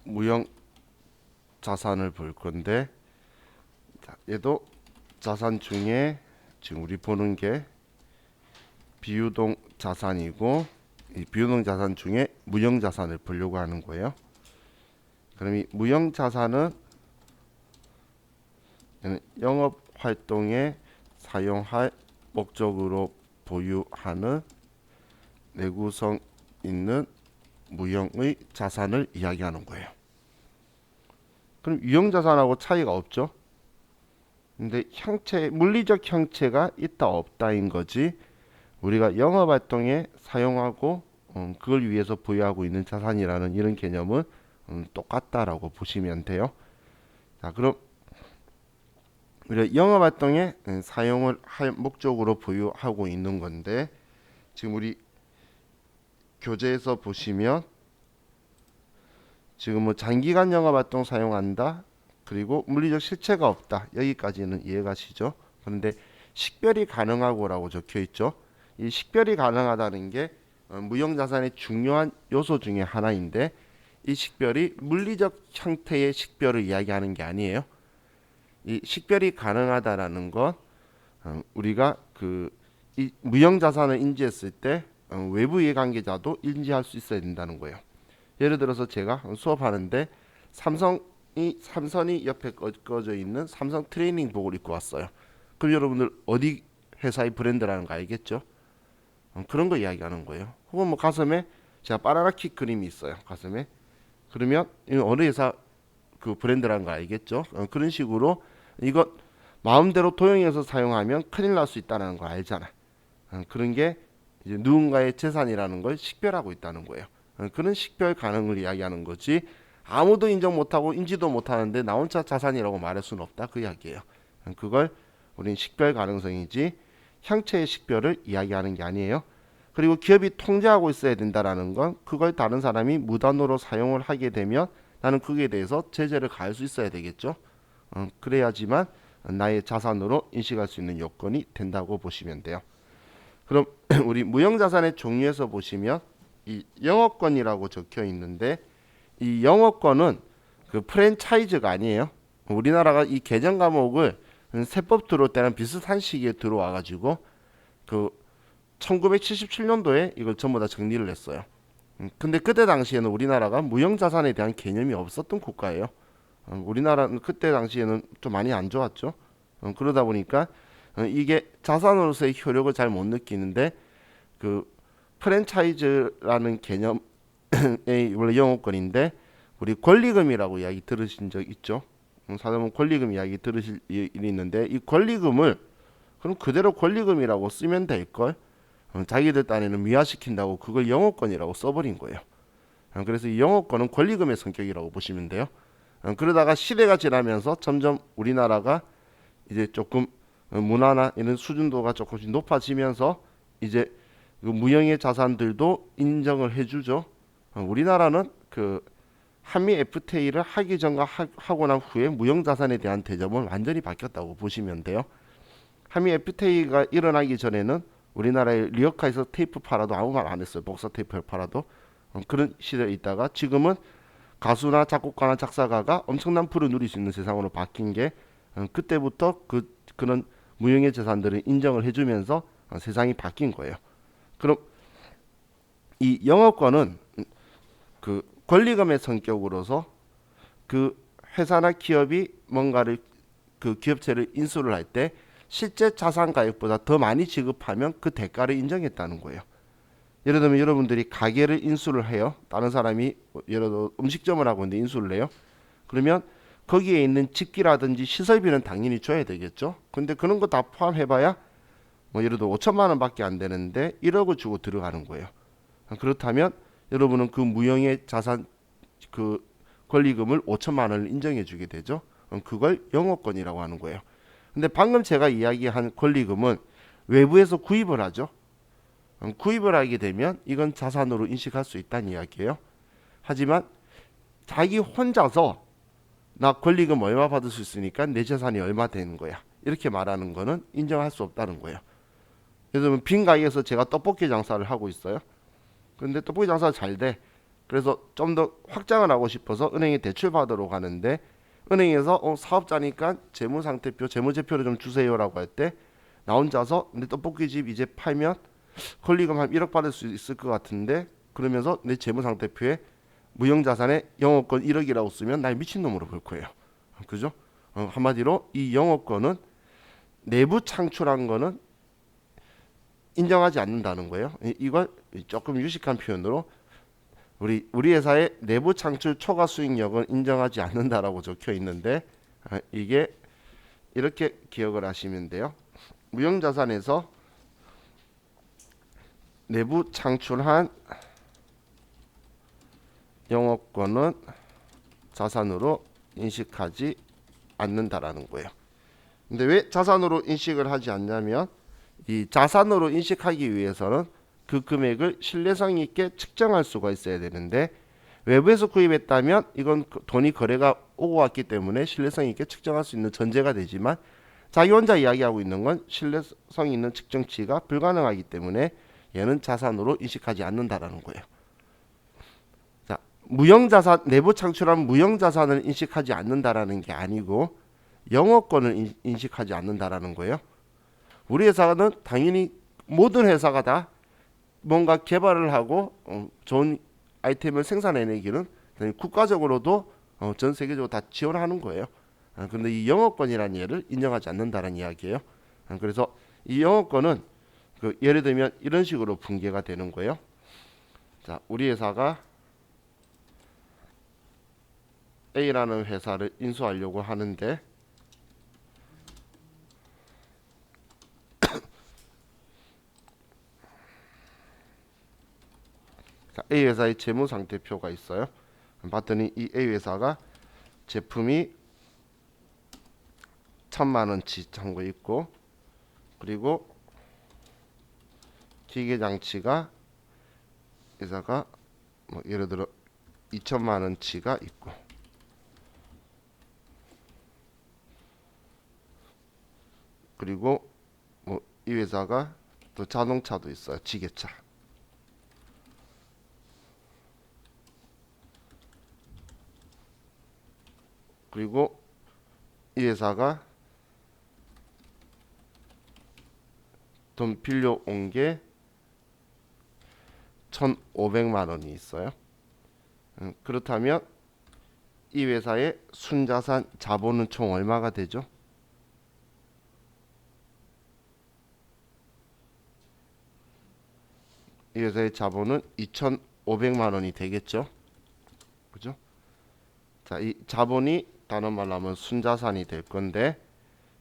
무형 자산을 볼 건데, 자, 얘도 자산 중에 지금 우리 보는 게 비유동 자산이고, 이 비유동 자산 중에 무형 자산을 보려고 하는 거예요. 그럼 이 무형 자산은 영업 활동에 사용할 목적으로 보유하는 내구성 있는 무형의 자산을 이야기하는 거예요. 그럼 유형 자산하고 차이가 없죠. 근데 형체, 물리적 형체가 있다 없다인 거지, 우리가 영업 활동에 사용하고 그걸 위해서 보유하고 있는 자산이라는 이런 개념은 똑같다라고 보시면 돼요. 자, 그럼 우리가 영업 활동에 사용을 할 목적으로 보유하고 있는 건데, 지금 우리 교재에서 보시면 지금 뭐 장기간 영업 활동 사용한다, 그리고 물리적 실체가 없다, 여기까지는 이해가시죠? 그런데 식별이 가능하고라고 적혀 있죠. 이 식별이 가능하다는 게 무형 자산의 중요한 요소 중에 하나인데, 이 식별이 물리적 형태의 식별을 이야기하는 게 아니에요. 이 식별이 가능하다라는 건 우리가 이 무형 자산을 인지했을 때 외부 이해관계자도 인지할 수 있어야 된다는 거예요. 예를 들어서 제가 수업하는데 삼선이 옆에 꺼져 있는 삼성 트레이닝복을 입고 왔어요. 그럼 여러분들 어디 회사의 브랜드라는 거 알겠죠? 그런 거 이야기하는 거예요. 혹은 뭐 가슴에 제가 바나나키 그림이 있어요. 가슴에. 그러면 이거 어느 회사 그 브랜드라는 거 알겠죠? 그런 식으로 이거 마음대로 도용해서 사용하면 큰일 날 수 있다는 거 알잖아. 그런 게 이제 누군가의 재산이라는 걸 식별하고 있다는 거예요. 그런 식별 가능을 이야기하는 거지, 아무도 인정 못하고 인지도 못하는데 나 혼자 자산이라고 말할 수는 없다, 그 이야기예요. 그걸 우린 식별 가능성이지 형체의 식별을 이야기하는 게 아니에요. 그리고 기업이 통제하고 있어야 된다라는 건 그걸 다른 사람이 무단으로 사용을 하게 되면 나는 거기에 대해서 제재를 가할 수 있어야 되겠죠. 그래야지만 나의 자산으로 인식할 수 있는 요건이 된다고 보시면 돼요. 그럼 우리 무형자산의 종류에서 보시면 이 영업권이라고 적혀 있는데, 이 영업권은 그 프랜차이즈가 아니에요. 우리나라가 이 개정 과목을 세법 들어올 때는 비슷한 시기에 들어와 가지고 그 1977년도에 이걸 전부 다 정리를 했어요. 근데 그때 당시에는 우리나라가 무형자산에 대한 개념이 없었던 국가예요. 우리나라는 그때 당시에는 좀 많이 안 좋았죠. 그러다 보니까 이게 자산으로서의 효력을 잘 못 느끼는데, 그 프랜차이즈라는 개념의 원래 영업권인데, 우리 권리금이라고 이야기 들으신 적 있죠? 사람은 권리금 이야기 들으실 일이 있는데, 이 권리금을 그럼 그대로 권리금이라고 쓰면 될걸, 자기들 딴에는 미화시킨다고 그걸 영업권이라고 써버린 거예요. 그래서 이 영업권은 권리금의 성격이라고 보시면 돼요. 그러다가 시대가 지나면서 점점 우리나라가 이제 조금 문화나 이런 수준도가 조금씩 높아지면서 이제 그 무형의 자산들도 인정을 해주죠. 우리나라는 그 한미 FTA를 하기 전과 하고 난 후에 무형 자산에 대한 대접은 완전히 바뀌었다고 보시면 돼요. 한미 FTA가 일어나기 전에는 우리나라의 리어카에서 테이프 팔아도 아무 말 안 했어요. 복사 테이프를 팔아도. 그런 시대에 있다가 지금은 가수나 작곡가나 작사가가 엄청난 부를 누릴 수 있는 세상으로 바뀐 게 그때부터 그런 무형의 재산들을 인정을 해주면서 세상이 바뀐 거예요. 그럼 이 영업권은 그 권리금의 성격으로서 그 회사나 기업이 뭔가를 그 기업체를 인수를 할 때 실제 자산 가액보다 더 많이 지급하면 그 대가를 인정했다는 거예요. 예를 들면 여러분들이 가게를 인수를 해요. 다른 사람이 예를 들어 음식점을 하고 있는데 인수를 해요. 그러면 거기에 있는 집기라든지 시설비는 당연히 줘야 되겠죠. 근데 그런 거 다 포함해봐야 뭐 예를 들어 5천만 원밖에 안 되는데 1억을 주고 들어가는 거예요. 그렇다면 여러분은 그 무형의 자산 그 권리금을 5천만 원을 인정해 주게 되죠. 그걸 영업권이라고 하는 거예요. 근데 방금 제가 이야기한 권리금은 외부에서 구입을 하죠. 구입을 하게 되면 이건 자산으로 인식할 수 있다는 이야기예요. 하지만 자기 혼자서 나 권리금 얼마 받을 수 있으니까 내 재산이 얼마 되는 거야, 이렇게 말하는 거는 인정할 수 없다는 거예요. 예를 들면 빈 가게에서 제가 떡볶이 장사를 하고 있어요. 그런데 떡볶이 장사가 잘 돼. 그래서 좀 더 확장을 하고 싶어서 은행에 대출 받으러 가는데 은행에서 사업자니까 재무상태표, 재무제표를 좀 주세요라고 할 때 나 혼자서 내 떡볶이집 이제 팔면 권리금 한 1억 받을 수 있을 것 같은데 그러면서 내 재무상태표에 무형자산에 영업권 1억이라고 쓰면 날 미친놈으로 볼 거예요. 그죠? 한마디로 이 영업권은 내부 창출한 거는 인정하지 않는다는 거예요. 이걸 조금 유식한 표현으로 우리 회사의 내부 창출 초과 수익력은 인정하지 않는다라고 적혀 있는데 이게 이렇게 기억을 하시면 돼요. 무형자산에서 내부 창출한 영업권은 자산으로 인식하지 않는다라는 거예요. 근데 왜 자산으로 인식을 하지 않냐면 이 자산으로 인식하기 위해서는 그 금액을 신뢰성 있게 측정할 수가 있어야 되는데 외부에서 구입했다면 이건 돈이 거래가 오고 왔기 때문에 신뢰성 있게 측정할 수 있는 전제가 되지만 자기 혼자 이야기하고 있는 건 신뢰성 있는 측정치가 불가능하기 때문에 얘는 자산으로 인식하지 않는다라는 거예요. 자, 무형자산 내부 창출한 무형자산을 인식하지 않는다라는 게 아니고 영업권을 인식하지 않는다라는 거예요. 우리 회사는 당연히 모든 회사가 다 뭔가 개발을 하고 좋은 아이템을 생산해내기는 국가적으로도 전 세계적으로 다 지원하는 거예요. 근데 이 영업권이라는 예를 인정하지 않는다는 이야기예요. 그래서 이 영업권은 예를 들면 이런 식으로 분개가 되는 거예요. 자, 우리 회사가 A라는 회사를 인수하려고 하는데 자, A 회사의 재무상태표가 있어요. 봤더니 이 A 회사가 제품이 1,000만원치 잔고 있고 그리고 기계장치가 회사가 뭐 예를 들어 2천만원치가 있고 그리고 뭐 이 회사가 또 자동차도 있어요. 지게차. 그리고 이 회사가 돈 빌려온 게 1,500만 원이 있어요. 그렇다면 이 회사의 순자산 자본은 총 얼마가 되죠? 이 회사의 자본은 2,500만 원이 되겠죠? 그죠? 자, 이 자본이 다른 말로 하면 순자산이 될 건데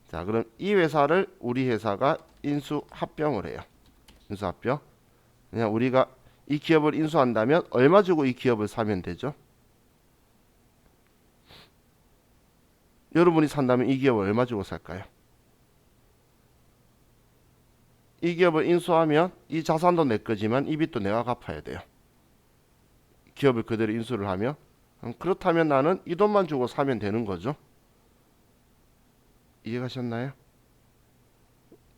자, 그럼 이 회사를 우리 회사가 인수합병을 해요. 인수합병. 그냥 우리가 이 기업을 인수한다면 얼마 주고 이 기업을 사면 되죠? 여러분이 산다면 이 기업을 얼마 주고 살까요? 이 기업을 인수하면 이 자산도 내 거지만 이 빚도 내가 갚아야 돼요. 기업을 그대로 인수를 하면 그렇다면 나는 이 돈만 주고 사면 되는 거죠. 이해가셨나요?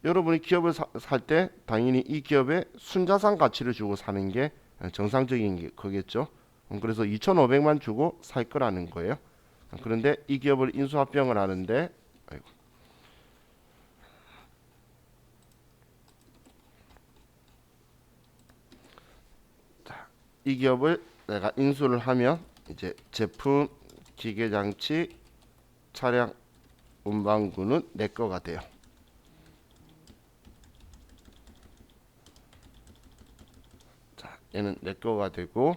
여러분이 기업을 살 때 당연히 이 기업의 순자산 가치를 주고 사는 게 정상적인 거겠죠. 그래서 2,500만 주고 살 거라는 거예요. 그런데 이 기업을 인수합병을 하는데 아이고. 자, 이 기업을 내가 인수를 하면 이제 제품, 기계장치, 차량, 운반구는 내 거가 돼요. 자, 얘는 내 거가 되고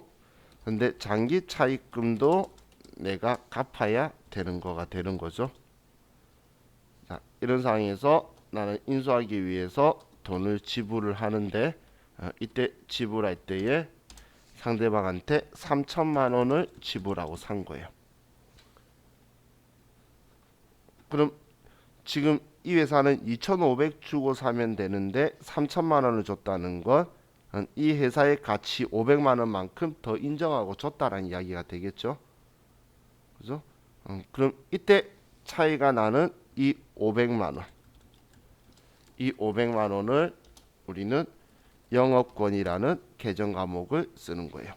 근데 장기 차입금도 내가 갚아야 되는 거가 되는 거죠. 자, 이런 상황에서 나는 인수하기 위해서 돈을 지불을 하는데 이때 지불할 때에 상대방한테 3천만 원을 지불하고 산 거예요. 그럼 지금 이 회사는 2,500 주고 사면 되는데 3천만 원을 줬다는 건 이 회사의 가치 500만 원만큼 더 인정하고 줬다라는 이야기가 되겠죠. 그죠? 그럼 이때 차이가 나는 이 500만 원. 이 500만 원을 우리는 영업권이라는 계정 과목을 쓰는 거예요.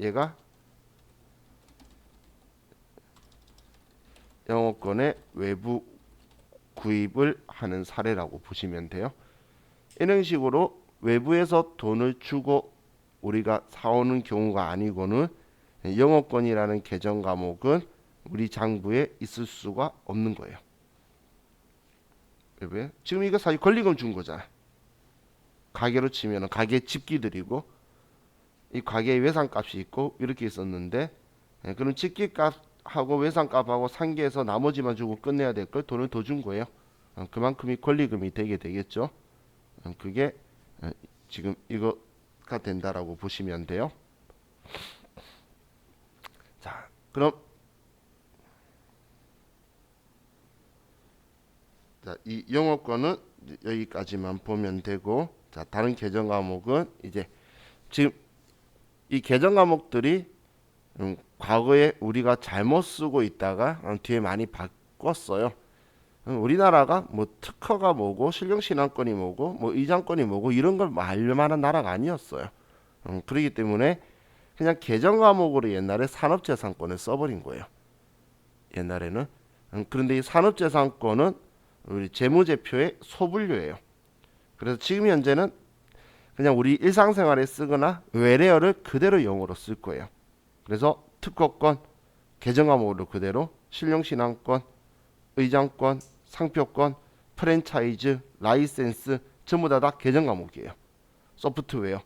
얘가 영업권의 외부 구입을 하는 사례라고 보시면 돼요. 이런 식으로 외부에서 돈을 주고 우리가 사오는 경우가 아니고는 영업권이라는 계정 과목은 우리 장부에 있을 수가 없는 거예요. 왜? 지금 이거 사실 권리금 준 거잖아. 가계로 치면 가계 집기들이고 이 가계의 외상값이 있고 이렇게 있었는데 그럼 집기값하고 외상값하고 상계해서 나머지만 주고 끝내야 될 걸 돈을 더 준 거예요. 그만큼이 권리금이 되게 되겠죠. 그게 지금 이거가 된다라고 보시면 돼요. 자, 그럼 자, 이 영업권은 여기까지만 보면 되고, 자, 다른 계정 과목은 이제 지금 이 계정 과목들이 과거에 우리가 잘못 쓰고 있다가 뒤에 많이 바꿨어요. 우리나라가 뭐 특허가 뭐고 실용신안권이 뭐고 뭐 의장권이 뭐고 이런 걸 알만한 나라가 아니었어요. 그렇기 때문에 그냥 계정 과목으로 옛날에 산업재산권을 써버린 거예요. 옛날에는. 그런데 이 산업재산권은 우리 재무제표의 소분류예요. 그래서 지금 현재는 그냥 우리 일상생활에 쓰거나 외래어를 그대로 영어로 쓸 거예요. 그래서 특허권, 계정 과목으로 그대로 실용신안권, 의장권, 상표권, 프랜차이즈, 라이센스 전부 다 계정 과목이에요. 소프트웨어.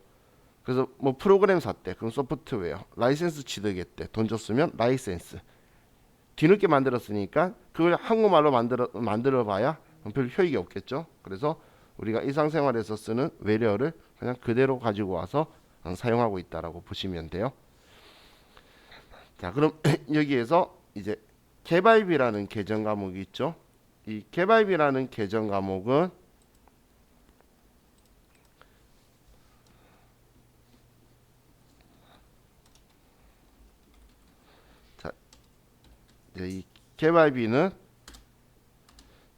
그래서 뭐 프로그램 샀대. 그럼 소프트웨어. 라이센스 취득했대. 돈 줬으면 라이센스. 뒤늦게 만들었으니까 그걸 한국말로 만들어 봐야 별 효익이 없겠죠. 그래서 우리가 일상생활에서 쓰는 외래어를 그냥 그대로 가지고 와서 사용하고 있다라고 보시면 돼요. 자, 그럼 여기에서 이제 개발비라는 계정 과목이 있죠. 이 개발비라는 계정 과목은 자, 이 개발비는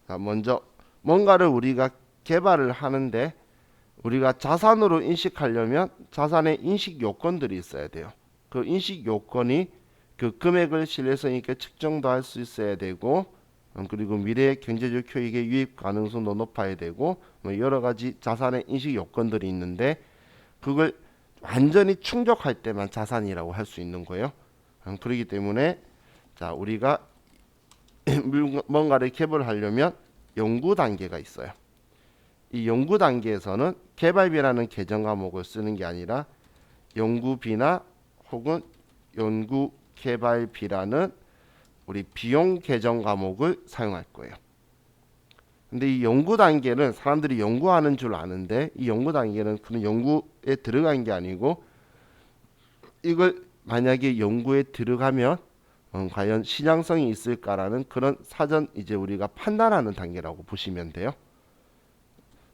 자, 먼저 뭔가를 우리가 개발을 하는데 우리가 자산으로 인식하려면 자산의 인식 요건들이 있어야 돼요. 그 인식 요건이 그 금액을 신뢰성 있게 측정도 할 수 있어야 되고 그리고 미래의 경제적 효익의 유입 가능성도 높아야 되고 뭐 여러 가지 자산의 인식 요건들이 있는데 그걸 완전히 충족할 때만 자산이라고 할 수 있는 거예요. 그렇기 때문에 자, 우리가 뭔가를 개발하려면 연구 단계가 있어요. 이 연구 단계에서는 개발비라는 계정 과목을 쓰는 게 아니라 연구비나 혹은 연구 개발비라는 우리 비용 계정 과목을 사용할 거예요. 근데 이 연구 단계는 사람들이 연구하는 줄 아는데 이 연구 단계는 그런 연구에 들어간 게 아니고 이걸 만약에 연구에 들어가면 과연 실용성이 있을까라는 그런 사전 이제 우리가 판단하는 단계라고 보시면 돼요.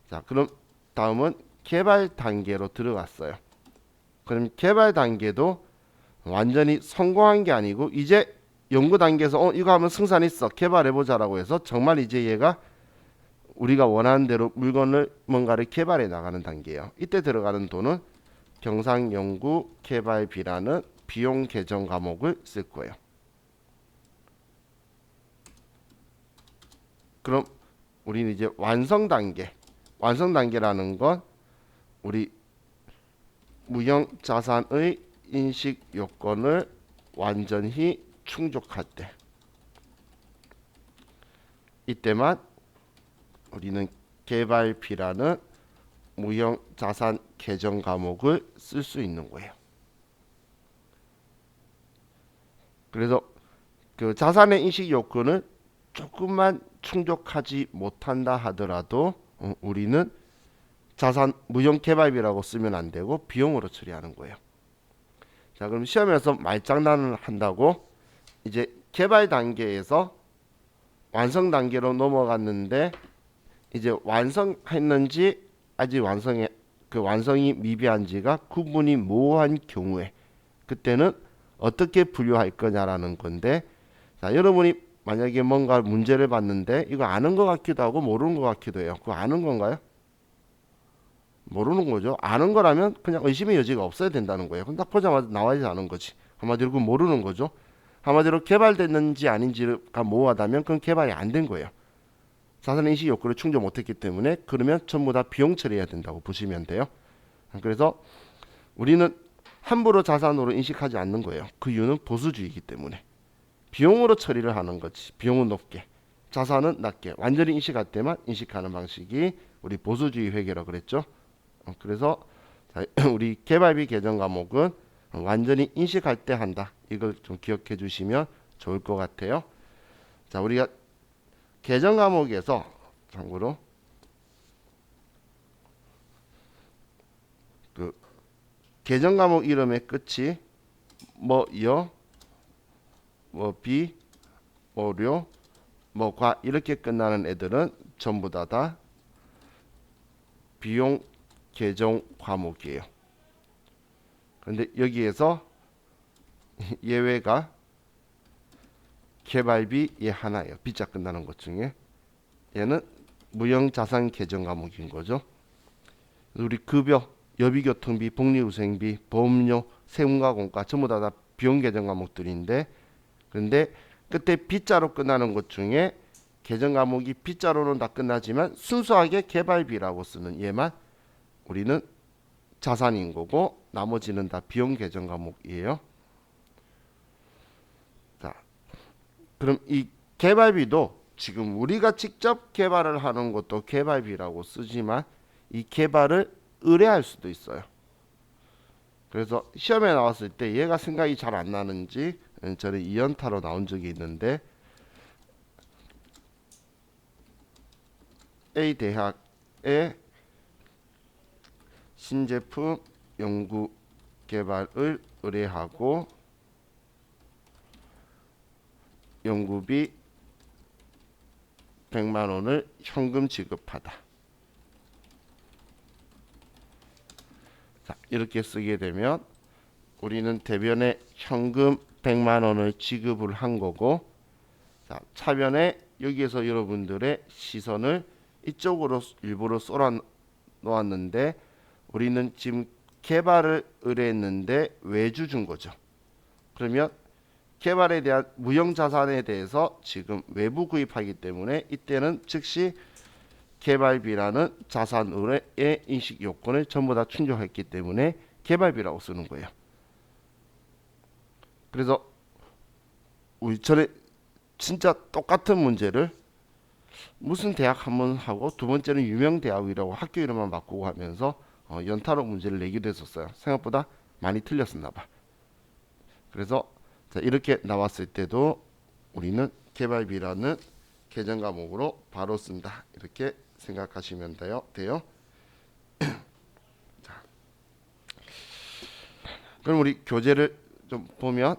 자, 그럼 다음은 개발 단계로 들어갔어요. 그럼 개발 단계도 완전히 성공한 게 아니고 이제 연구 단계에서 이거 하면 승산 있어 개발해보자라고 해서 정말 이제 얘가 우리가 원하는 대로 물건을 뭔가를 개발해 나가는 단계예요. 이때 들어가는 돈은 경상연구 개발비라는 비용 계정 과목을 쓸 거예요. 그럼 우리는 이제 완성 단계. 완성 단계라는 건 우리 무형 자산의 인식 요건을 완전히 충족할 때 이때만 우리는 개발비라는 무형 자산 계정 과목을 쓸 수 있는 거예요. 그래서 그 자산의 인식 요건을 조금만 충족하지 못한다 하더라도 우리는 자산 무형 개발비라고 쓰면 안 되고 비용으로 처리하는 거예요. 자, 그럼 시험에서 말장난을 한다고 이제 개발 단계에서 완성 단계로 넘어갔는데 이제 완성했는지 아직 완성이 미비한지가 구분이 모호한 경우에 그때는 어떻게 분류할 거냐라는 건데 자, 여러분이 만약에 뭔가 문제를 봤는데 이거 아는 것 같기도 하고 모르는 것 같기도 해요. 그거 아는 건가요? 모르는 거죠. 아는 거라면 그냥 의심의 여지가 없어야 된다는 거예요. 그럼 딱 보자마자 나와야지 아는 거지. 한마디로 그건 모르는 거죠. 한마디로 개발됐는지 아닌지가 모호하다면 그건 개발이 안 된 거예요. 자산 인식 욕구를 충족 못했기 때문에 그러면 전부 다 비용 처리해야 된다고 보시면 돼요. 그래서 우리는 함부로 자산으로 인식하지 않는 거예요. 그 이유는 보수주의이기 때문에. 비용으로 처리를 하는 거지. 비용은 높게, 자산은 낮게. 완전히 인식할 때만 인식하는 방식이 우리 보수주의 회계라고 그랬죠. 그래서 우리 개발비 계정 과목은 완전히 인식할 때 한다. 이걸 좀 기억해 주시면 좋을 것 같아요. 자, 우리가 계정 과목에서 참고로 그 계정 과목 이름의 끝이 뭐여, 비, 오류, 과 이렇게 끝나는 애들은 전부 다 비용 계정 과목이에요. 그런데 여기에서 예외가 개발비 얘 하나예요. B자 끝나는 것 중에 얘는 무형자산 계정 과목인 거죠. 우리 급여, 여비교통비, 복리후생비, 보험료, 세금과 공과 전부 다 비용 계정 과목들인데, 그런데 끝에 B자로 끝나는 것 중에 계정 과목이 B자로는 다 끝나지만 순수하게 개발비라고 쓰는 얘만 우리는 자산인 거고 나머지는 다 비용 계정 과목이에요. 자, 그럼 이 개발비도 지금 우리가 직접 개발을 하는 것도 개발비라고 쓰지만 이 개발을 의뢰할 수도 있어요. 그래서 시험에 나왔을 때 얘가 생각이 잘 안 나는지 저는 2연타로 나온 적이 있는데, A 대학의 신제품 연구 개발을 의뢰하고 연구비 100만 원을 현금 지급하다. 자, 이렇게 쓰게 되면 우리는 대변에 현금 100만 원을 지급을 한 거고, 자, 차변에 여기에서 여러분들의 시선을 이쪽으로 일부러 쏠아 놓았는데 우리는 지금 개발을 의뢰했는데 외주 준 거죠. 그러면 개발에 대한 무형자산에 대해서 지금 외부 구입하기 때문에 이때는 즉시 개발비라는 자산 의뢰의 인식 요건을 전부 다 충족했기 때문에 개발비라고 쓰는 거예요. 그래서 우리 전에 진짜 똑같은 문제를 무슨 대학 한 번 하고 두 번째는 유명 대학이라고 학교 이름만 바꾸고 하면서 연타로 문제를 내기도 했었어요. 생각보다 많이 틀렸었나 봐. 그래서 자, 이렇게 나왔을 때도 우리는 개발비라는 계정 과목으로 바로 쓴다. 이렇게 생각하시면 돼요. 자, 그럼 우리 교재를 좀 보면,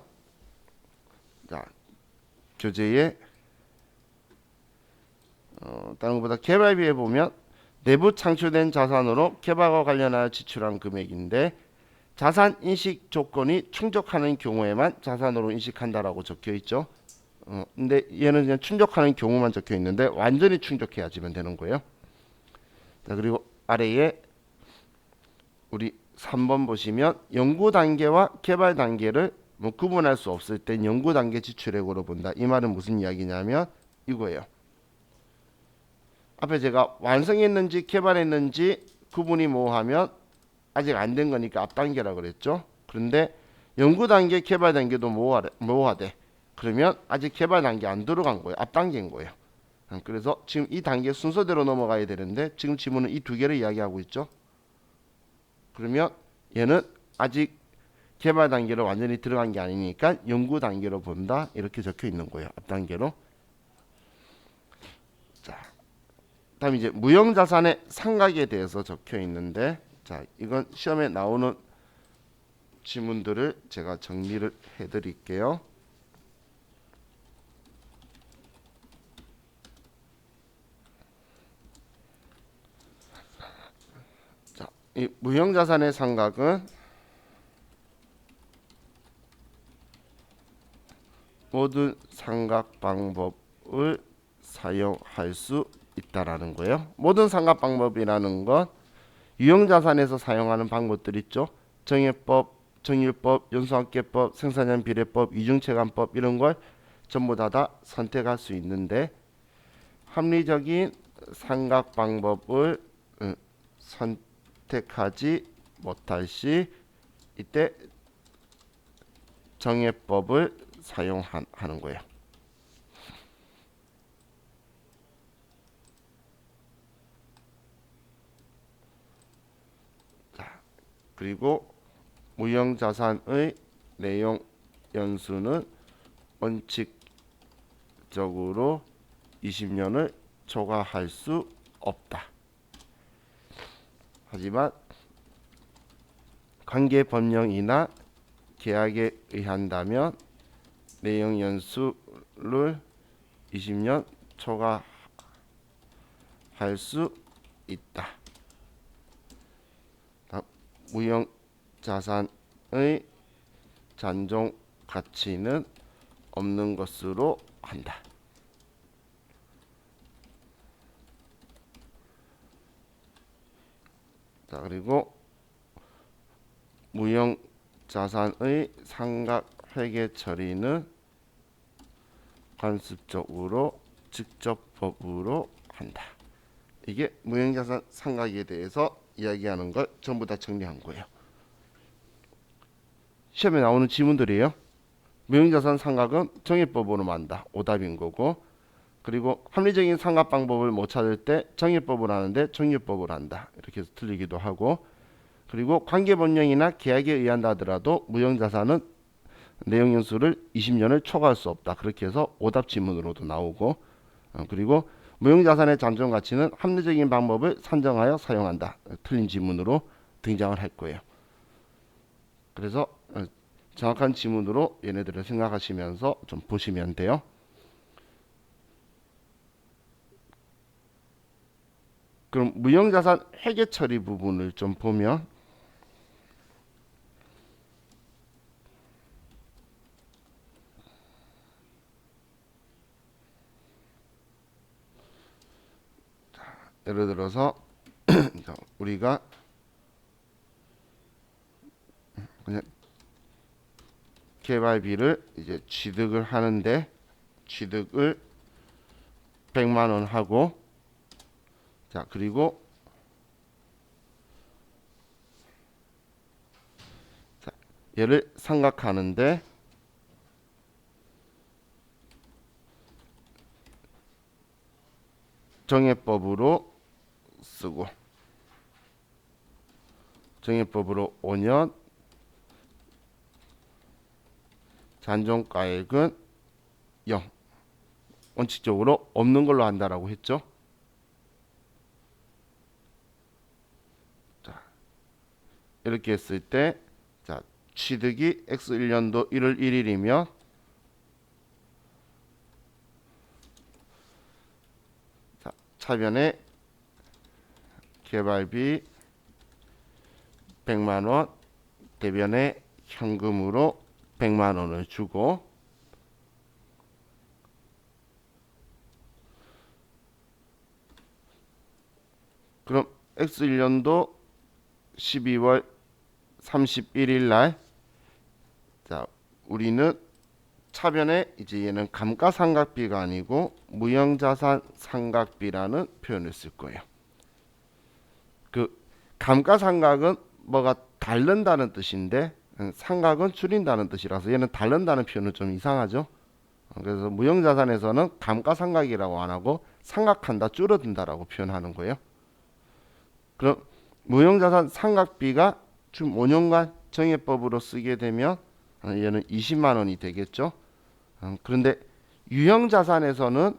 자, 교재에 다른 것보다 개발비에 보면 내부 창출된 자산으로 개발과 관련하여 지출한 금액인데 자산 인식 조건이 충족하는 경우에만 자산으로 인식한다라고 적혀 있죠. 근데 얘는 그냥 충족하는 경우만 적혀 있는데 완전히 충족해야지만 되는 거예요. 자, 그리고 아래에 우리 3번 보시면 연구 단계와 개발 단계를 구분할 수 없을 땐 연구 단계 지출액으로 본다. 이 말은 무슨 이야기냐면 이거예요. 앞에 제가 완성했는지 개발했는지 구분이 모호하면 아직 안 된 거니까 앞 단계라고 그랬죠. 그런데 연구 단계, 개발 단계도 모호하대. 그러면 아직 개발 단계 안 들어간 거예요. 앞 단계인 거예요. 그래서 지금 이 단계 순서대로 넘어가야 되는데 지금 지문은 이 두 개를 이야기하고 있죠. 그러면 얘는 아직 개발 단계로 완전히 들어간 게 아니니까 연구 단계로 본다. 이렇게 적혀 있는 거예요. 앞 단계로. 자, 다음 이제 무형자산의 상각에 대해서 적혀 있는데, 자, 이건 시험에 나오는 지문들을 제가 정리를 해드릴게요. 자, 이 무형자산의 상각은 모든 상각 방법을 사용할 수 있다라는 거예요. 모든 상각 방법이라는 건 유형자산에서 사용하는 방법들 있죠. 정해법, 정률법, 연수합계법, 생산량 비례법, 이중체감법 이런 걸 전부 다 선택할 수 있는데 합리적인 상각 방법을 선택하지 못할 시 이때 정해법을 사용하는 거예요. 자, 그리고 무형자산의 내용 연수는 원칙적으로 20년을 초과할 수 없다. 하지만 관계 법령이나 계약에 의한다면 내용 연수를 20년 초과할 수 있다. 무형자산의 잔존 가치는 없는 것으로 한다. 자, 그리고 무형자산의 상각회계 처리는 관습적으로 직접법으로 한다. 이게 무형자산 상각에 대해서 이야기하는 걸 전부 다 정리한 거예요. 시험에 나오는 지문들이에요. 무형자산 상각은 정해법으로 만다. 오답인 거고, 그리고 합리적인 상각 방법을 못 찾을 때 정해법을 하는데 정률법을 한다. 이렇게 해서 틀리기도 하고, 그리고 관계법령이나 계약에 의한다 하더라도 무형자산은 내용 연수를 20년을 초과할 수 없다. 그렇게 해서 오답 지문으로도 나오고, 그리고 무형자산의 잔존 가치는 합리적인 방법을 산정하여 사용한다. 틀린 지문으로 등장을 할 거예요. 그래서 정확한 지문으로 얘네들을 생각하시면서 좀 보시면 돼요. 그럼 무형자산 회계 처리 부분을 좀 보면 예를 들어서 우리가 그냥 개발비를 이제 취득을 하는데 취득을 100만 원 하고, 자, 그리고 자, 얘를 상각하는데 정해법으로 쓰고 정해법으로 5년 잔존가액은 0 원칙적으로 없는 걸로 한다라고 했죠. 자, 이렇게 했을 때 자, 취득이 X1년도 1월 1일이면 자, 차변에 개발비 100만 원, 대변에 현금으로 100만 원을 주고, 그럼 X1년도 12월 31일 날, 자, 우리는 차변에 이제 얘는 감가상각비가 아니고 무형자산 상각비라는 표현을 쓸 거예요. 그 감가상각은 뭐가 닳는다는 뜻인데 상각은 줄인다는 뜻이라서 얘는 닳는다는 표현은 좀 이상하죠. 그래서 무형자산에서는 감가상각이라고 안 하고 상각한다, 줄어든다라고 표현하는 거예요. 그럼 무형자산 상각비가 좀 5년간 정해법으로 쓰게 되면 얘는 20만 원이 되겠죠. 그런데 유형자산에서는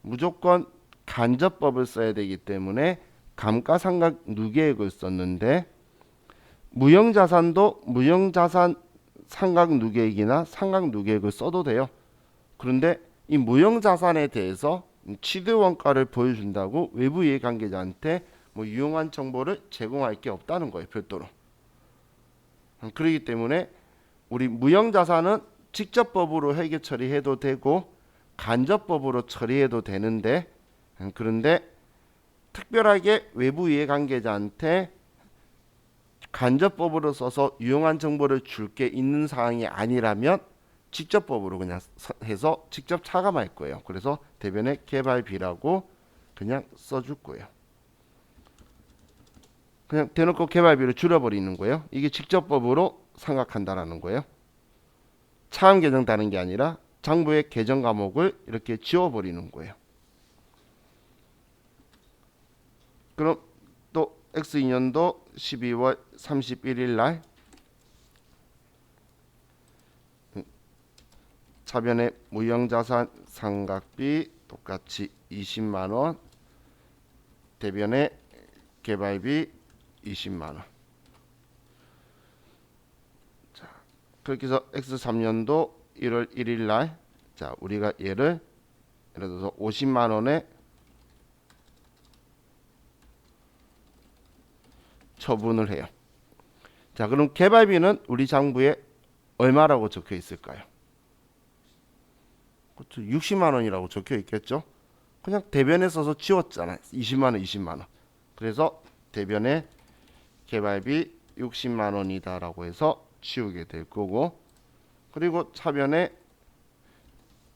무조건 간접법을 써야 되기 때문에 감가상각 누계액을 썼는데, 무형자산도 무형자산 상각 누계액이나 상각 누계액을 써도 돼요. 그런데 이 무형자산에 대해서 취득원가를 보여준다고 외부 이해관계자한테 뭐 유용한 정보를 제공할 게 없다는 거예요, 별도로. 그렇기 때문에 우리 무형자산은 직접법으로 회계 처리해도 되고 간접법으로 처리해도 되는데, 그런데 특별하게 외부 이해관계자한테 간접법으로 써서 유용한 정보를 줄 게 있는 상황이 아니라면 직접법으로 그냥 해서 직접 차감할 거예요. 그래서 대변에 개발비라고 그냥 써줄 거예요. 그냥 대놓고 개발비를 줄여버리는 거예요. 이게 직접법으로 생각한다라는 거예요. 차감 계정 다는 게 아니라 장부의 계정 과목을 이렇게 지워버리는 거예요. 그럼 또 X2년도 12월 31일 날 차변의 무형자산 상각비 똑같이 20만원, 대변의 개발비 20만원. 자, 그렇게 해서 X3년도 1월 1일 날, 자, 우리가 얘를 예를 들어서 50만원에 처분을 해요. 자, 그럼 개발비는 우리 장부에 얼마라고 적혀 있을까요? 그렇죠. 60만 원이라고 적혀 있겠죠. 그냥 대변에 써서 지웠잖아요. 20만 원, 20만 원. 그래서 대변에 개발비 60만 원이다라고 해서 지우게 될 거고, 그리고 차변에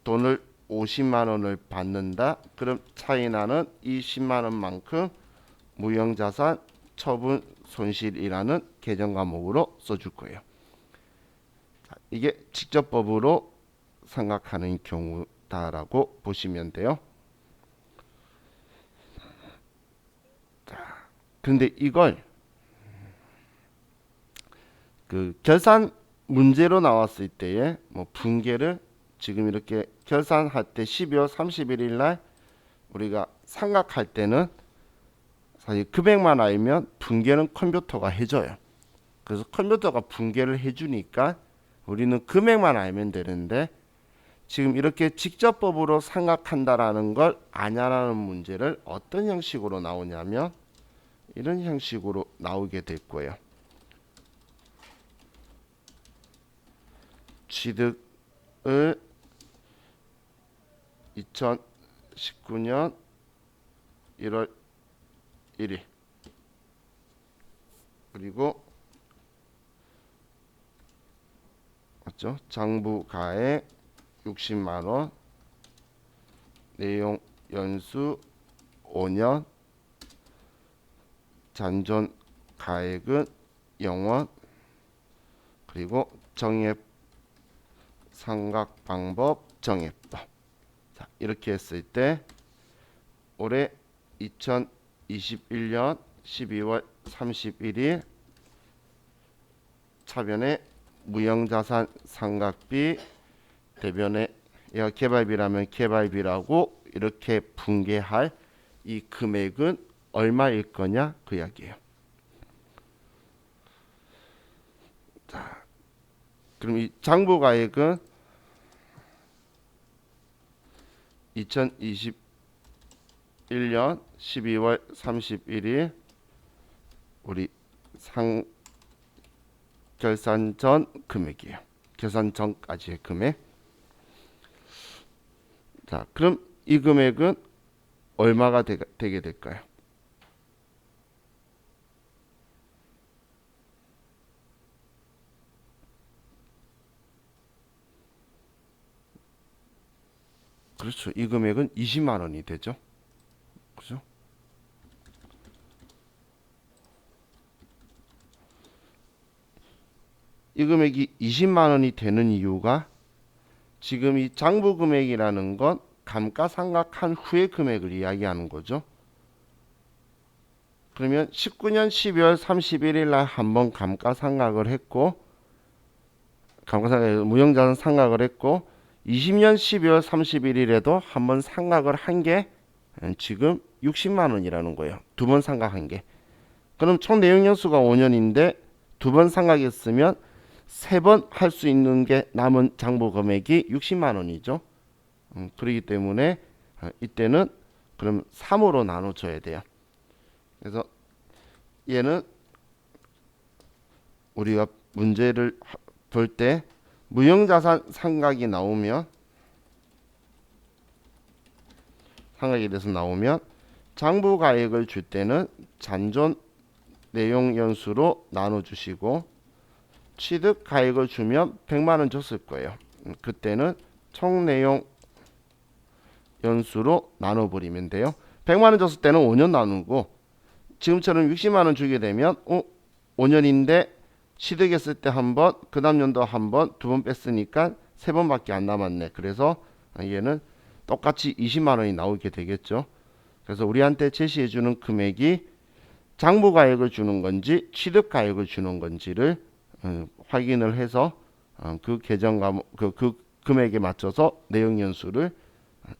돈을 50만 원을 받는다. 그럼 차이 나는 이 10만 원만큼 무형자산 처분 손실이라는 계정 과목으로 써줄 거예요. 자, 이게 직접법으로 생각하는 경우다라고 보시면 돼요. 자, 그런데 이걸 그 결산 문제로 나왔을 때에 뭐 분계를 지금 이렇게 결산할 때 12월 31일 날 우리가 생각할 때는 사실 금액만 알면 분계는 컴퓨터가 해줘요. 그래서 컴퓨터가 분계를 해주니까 우리는 금액만 알면 되는데, 지금 이렇게 직접법으로 생각한다라는 걸 아냐라는 문제를 어떤 형식으로 나오냐면 이런 형식으로 나오게 될 거예요. 취득을 2019년 1월 1일 그리고 맞죠? 장부가액 60만원, 내용 연수 5년, 잔존 가액은 0원, 그리고 정액 상각 방법 정액법. 자, 이렇게 했을 때 올해 2021년 12월 31일 차변에 무형자산 상각비, 대변에 얘가 개발비라면 개발비라고 이렇게 분계할 이 금액은 얼마일 거냐 그 이야기예요. 자, 그럼 이 장부가액은 2021년 12월 31일 우리 결산 전 금액이에요. 결산 전까지의 금액. 자, 그럼 이 금액은 얼마가 되게 될까요? 그렇죠. 이 금액은 20만 원이 되죠. 그죠? 이 금액이 20만 원이 되는 이유가 지금 이 장부 금액이라는 건 감가상각한 후의 금액을 이야기하는 거죠. 그러면 19년 12월 31일 날 한번 감가상각을 했고, 감가상각 무형자산 상각을 했고, 20년 12월 31일에도 한번 상각을 한 게 지금 60만 원이라는 거예요. 두 번 상각한 게. 그럼 총 내용 연수가 5년인데 두 번 상각했으면 세 번 할 수 있는 게 남은 장부 금액이 60만 원이죠. 그렇기 때문에 이때는 그럼 3으로 나눠줘야 돼요. 그래서 얘는 우리가 문제를 볼 때 무형자산 상각이 나오면 상각에 대해서 나오면 장부가액을 줄 때는 잔존 내용 연수로 나눠주시고 취득 가액을 주면 100만 원 줬을 거예요. 그때는 총 내용 연수로 나눠버리면 돼요. 100만 원 줬을 때는 5년 나누고 지금처럼 60만 원 주게 되면 5년인데 취득했을 때 한 번, 그 다음 연도 한 번, 두 번 뺐으니까 세 번밖에 안 남았네. 그래서 얘는 똑같이 20만 원이 나오게 되겠죠. 그래서 우리한테 제시해주는 금액이 장부가액을 주는 건지 취득가액을 주는 건지를 확인을 해서 그 계정 과목 그 금액에 맞춰서 내용 연수를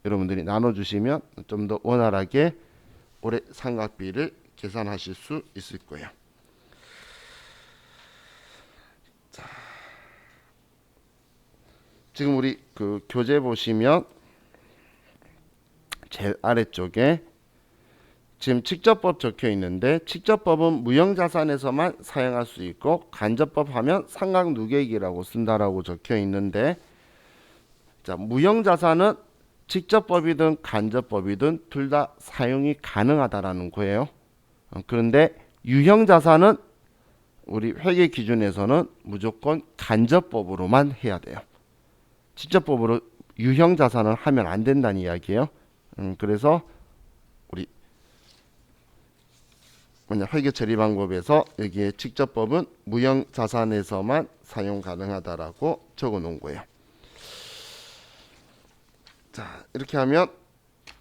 여러분들이 나눠주시면 좀 더 원활하게 올해 상각비를 계산하실 수 있을 거예요. 자, 지금 우리 그 교재 보시면 제일 아래쪽에 지금 직접법 적혀 있는데 직접법은 무형자산에서만 사용할 수 있고 간접법 하면 상각누계기라고 쓴다라고 적혀 있는데 자, 무형자산은 직접법이든 간접법이든 둘 다 사용이 가능하다라는 거예요. 그런데 유형자산은 우리 회계 기준에서는 무조건 간접법으로만 해야 돼요. 직접법으로 유형자산을 하면 안 된다는 이야기예요. 그래서 우리 회계 처리 방법에서 여기에 직접법은 무형자산에서만 사용 가능하다라고 적어 놓은 거예요. 자, 이렇게 하면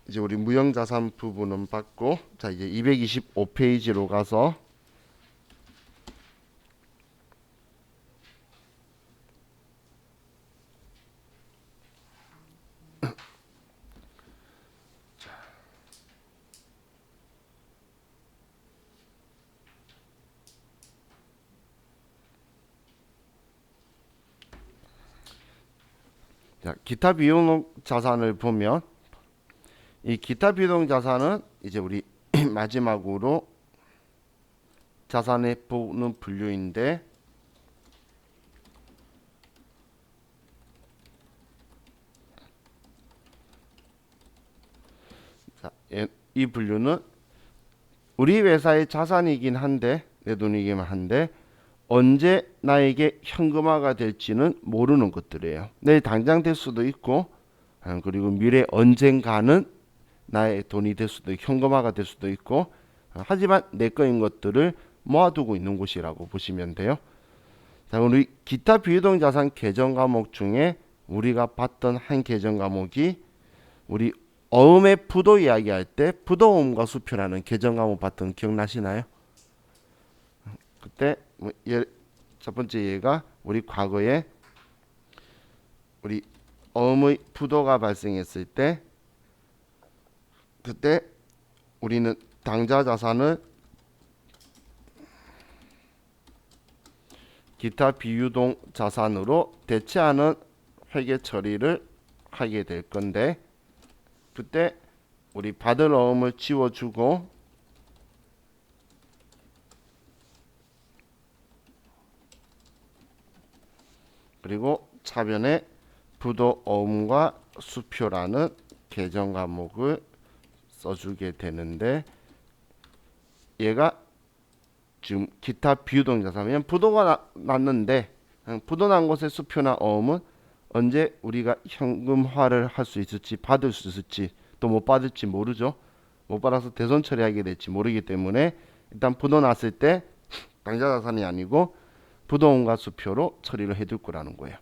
이제 우리 무형자산 부분은 받고 자 이제 225페이지로 가서 자, 기타 비용 자산을 보면 이 기타 비용 자산은 이제 우리 마지막으로 자산에 보는 분류인데 자, 이 분류는 우리 회사의 자산이긴 한데 내 돈이긴 한데 언제 나에게 현금화가 될지는 모르는 것들이에요. 내일 당장 될 수도 있고 그리고 미래 언젠가는 나의 돈이 될 수도 있고 현금화가 될 수도 있고 하지만 내 거인 것들을 모아두고 있는 곳이라고 보시면 돼요. 자, 우리 기타 비유동 자산 계정 과목 중에 우리가 봤던 한 계정 과목이 우리 어음의 부도 이야기할 때 부도음과 수표라는 계정 과목 봤던 기억나시나요? 그때 첫 번째 예가 우리 과거에 우리 어음의 부도가 발생했을 때 그때 우리는 당좌 자산을 기타 비유동 자산으로 대체하는 회계 처리를 하게 될 건데 그때 우리 받을 어음을 지워주고 그리고 차변에 부도 어음과 수표라는 계정 과목을 써주게 되는데 얘가 지금 기타 비유동 자산이면 부도가 났는데 부도 난 곳의 수표나 어음은 언제 우리가 현금화를 할 수 있을지 받을 수 있을지 또 못 받을지 모르죠. 못 받아서 대손 처리하게 될지 모르기 때문에 일단 부도 났을 때 당좌 자산이 아니고 부도음과 수표로 처리를 해둘 거라는 거예요.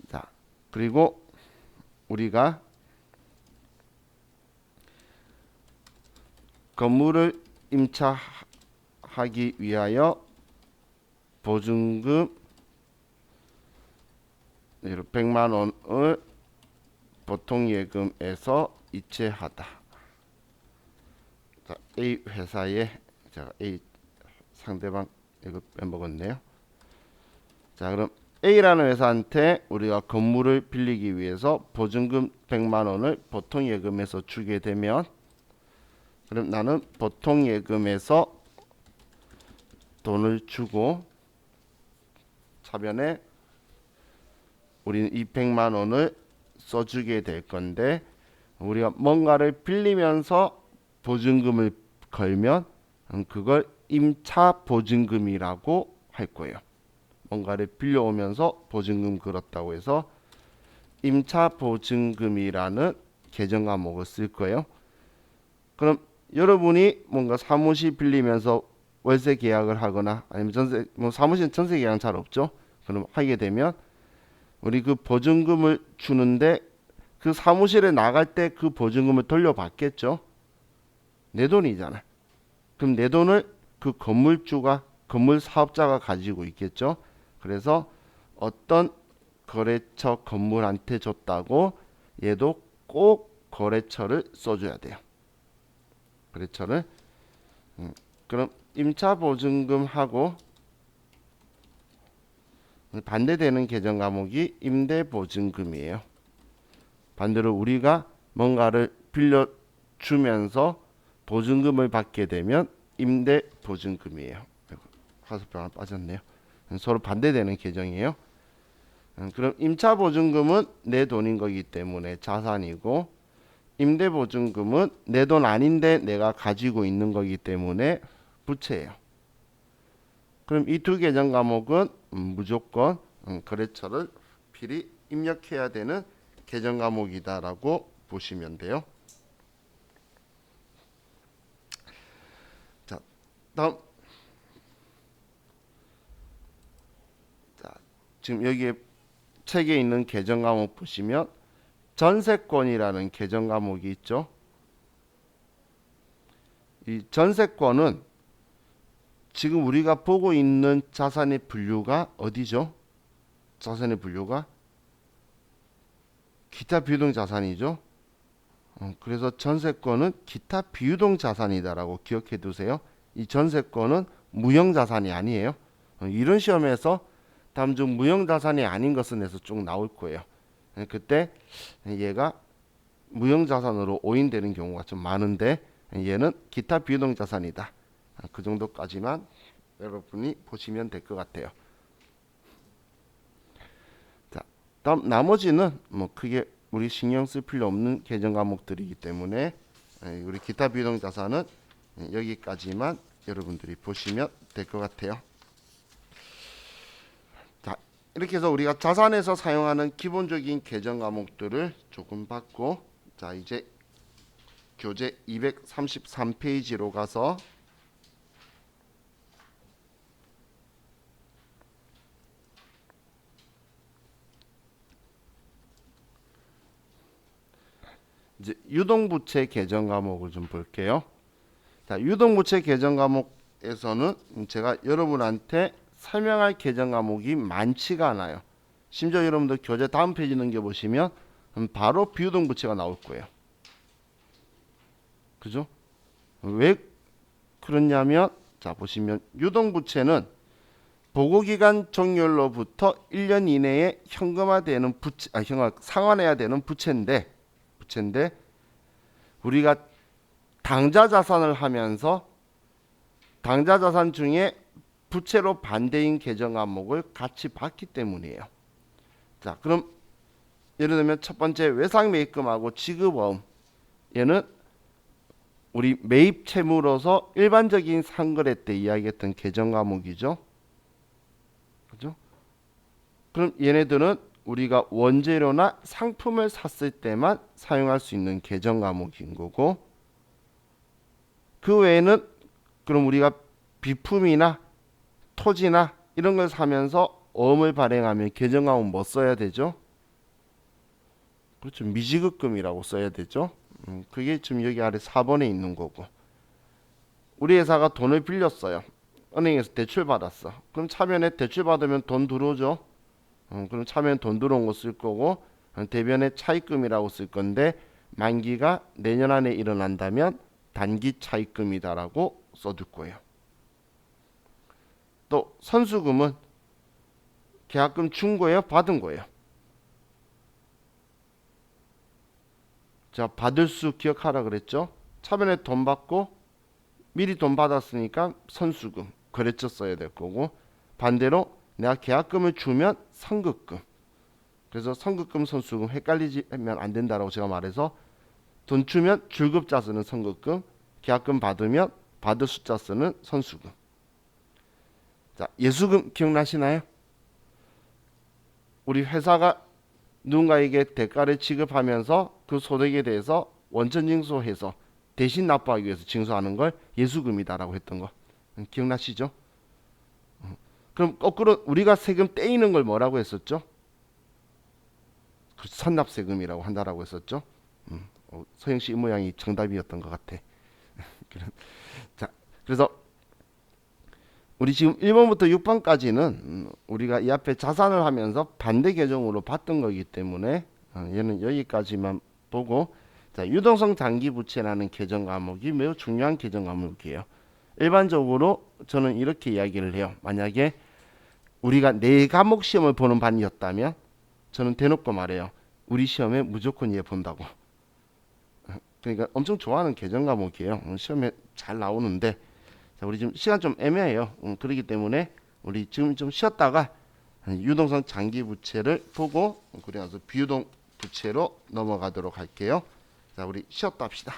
자, 그리고 우리가 건물을 임차하기 위하여 보증금 100만 원을 보통예금에서 이체하다. 자, A 회사에 제가 A 상대방 이거 빼먹었네요. 자, 그럼 A라는 회사한테 우리가 건물을 빌리기 위해서 보증금 100만 원을 보통예금에서 주게 되면 그럼 나는 보통예금에서 돈을 주고 차변에 우리는 이 100만 원을 써주게 될 건데 우리가 뭔가를 빌리면서 보증금을 걸면 그걸 임차 보증금이라고 할 거예요. 뭔가를 빌려오면서 보증금 걸었다고 해서 임차 보증금이라는 계정 과목을 쓸 거예요. 그럼 여러분이 뭔가 사무실 빌리면서 월세 계약을 하거나 아니면 전세, 뭐 사무실은 전세 계약은 잘 없죠. 그럼 하게 되면 우리 그 보증금을 주는데 그 사무실에 나갈 때 그 보증금을 돌려받겠죠. 내 돈이잖아. 그럼 내 돈을 그 건물주가, 건물 사업자가 가지고 있겠죠. 그래서 어떤 거래처 건물한테 줬다고 얘도 꼭 거래처를 써줘야 돼요. 거래처를. 그럼 임차 보증금하고 반대되는 계정 과목이 임대 보증금이에요. 반대로 우리가 뭔가를 빌려주면서 보증금을 받게 되면 임대 보증금이에요. 화살표 하나 빠졌네요. 서로 반대되는 계정이에요. 그럼 임차 보증금은 내 돈인 거기 때문에 자산이고 임대 보증금은 내 돈 아닌데 내가 가지고 있는 거기 때문에 부채예요. 그럼 이 두 계정 과목은 무조건 거래처를 필히 입력해야 되는 계정 과목이다라고 보시면 돼요. 자, 다음. 자, 지금 여기에 책에 있는 계정 과목 보시면 전세권이라는 계정 과목이 있죠. 이 전세권은 지금 우리가 보고 있는 자산의 분류가 어디죠? 자산의 분류가 기타 비유동 자산이죠. 그래서 전세권은 기타 비유동 자산이다라고 기억해 두세요. 이 전세권은 무형 자산이 아니에요. 이런 시험에서 다음 중 무형 자산이 아닌 것은 에서 쭉 나올 거예요. 그때 얘가 무형 자산으로 오인되는 경우가 좀 많은데 얘는 기타 비유동 자산이다. 그 정도까지만 여러분이 보시면 될 것 같아요. 자, 다음 나머지는 뭐 크게 우리 신경 쓸 필요 없는 계정 과목들이기 때문에 우리 기타 비유동 자산은 여기까지만 여러분들이 보시면 될 것 같아요. 자, 이렇게 해서 우리가 자산에서 사용하는 기본적인 계정 과목들을 조금 봤고, 자 이제 교재 233페이지로 가서 이제 유동부채 계정 과목을 좀 볼게요. 자, 유동부채 계정 과목에서는 제가 여러분한테 설명할 계정 과목이 많지가 않아요. 심지어 여러분들 교재 다음 페이지 넘겨보시면 바로 비유동부채가 나올 거예요. 그죠? 왜 그렇냐면 자 보시면 유동부채는 보고기간 종료로부터 1년 이내에 현금화되는 부채, 상환해야 되는 부채인데 우리가 당좌 자산을 하면서 당좌 자산 중에 부채로 반대인 계정 과목을 같이 봤기 때문이에요. 자, 그럼 예를 들면 첫 번째 외상 매입금하고 지급어음, 얘는 우리 매입 채무로서 일반적인 상거래 때 이야기했던 계정 과목이죠. 그죠? 그럼 얘네들은 우리가 원재료나 상품을 샀을 때만 사용할 수 있는 계정 과목인 거고, 그 외에는 그럼 우리가 비품이나 토지나 이런 걸 사면서 어음을 발행하면 계정 과목 뭐 써야 되죠? 그렇죠. 미지급금이라고 써야 되죠. 그게 지금 여기 아래 4번에 있는 거고, 우리 회사가 돈을 빌렸어요. 은행에서 대출 받았어. 그럼 차면에 대출 받으면 돈 들어오죠. 그럼 차면 돈 들어온 거 쓸 거고, 대변에 차입금이라고 쓸 건데 만기가 내년 안에 일어난다면 단기 차입금이다라고 써둘 거예요. 또 선수금은 계약금 준 거예요, 받은 거예요? 자, 받을 수 기억하라 그랬죠. 차변에 돈 받고 미리 돈 받았으니까 선수금, 거래처 써야 될 거고, 반대로 내가 계약금을 주면 선급금. 그래서 선급금, 선수금 헷갈리면 안 된다라고 제가 말해서 돈 주면 줄급자 쓰는 선급금, 계약금 받으면 받을 숫자 쓰는 선수금. 자, 예수금 기억나시나요? 우리 회사가 누군가에게 대가를 지급하면서 그 소득에 대해서 원천 징수해서 대신 납부하기 위해서 징수하는 걸 예수금이다라고 했던 거 기억나시죠? 그럼 거꾸로 우리가 세금 떼이는 걸 뭐라고 했었죠? 선납세금이라고 한다라고 했었죠. 서영 씨 이 모양이 정답이었던 것 같아. 자, 그래서 우리 지금 1번부터 6번까지는 우리가 이 앞에 자산을 하면서 반대 계정으로 봤던 거기 때문에 얘는 여기까지만 보고, 자, 유동성 장기 부채라는 계정 과목이 매우 중요한 계정 과목이에요. 일반적으로 저는 이렇게 이야기를 해요. 만약에 우리가 4과목 시험을 보는 반이었다면 저는 대놓고 말해요. 우리 시험에 무조건 얘 본다고. 그러니까 엄청 좋아하는 계정 과목이에요. 시험에 잘 나오는데, 자, 우리 지금 시간 좀 애매해요. 그렇기 때문에 우리 지금 좀 쉬었다가 유동성 장기 부채를 보고 그래서 비유동 부채로 넘어가도록 할게요. 자, 우리 쉬었다 합시다.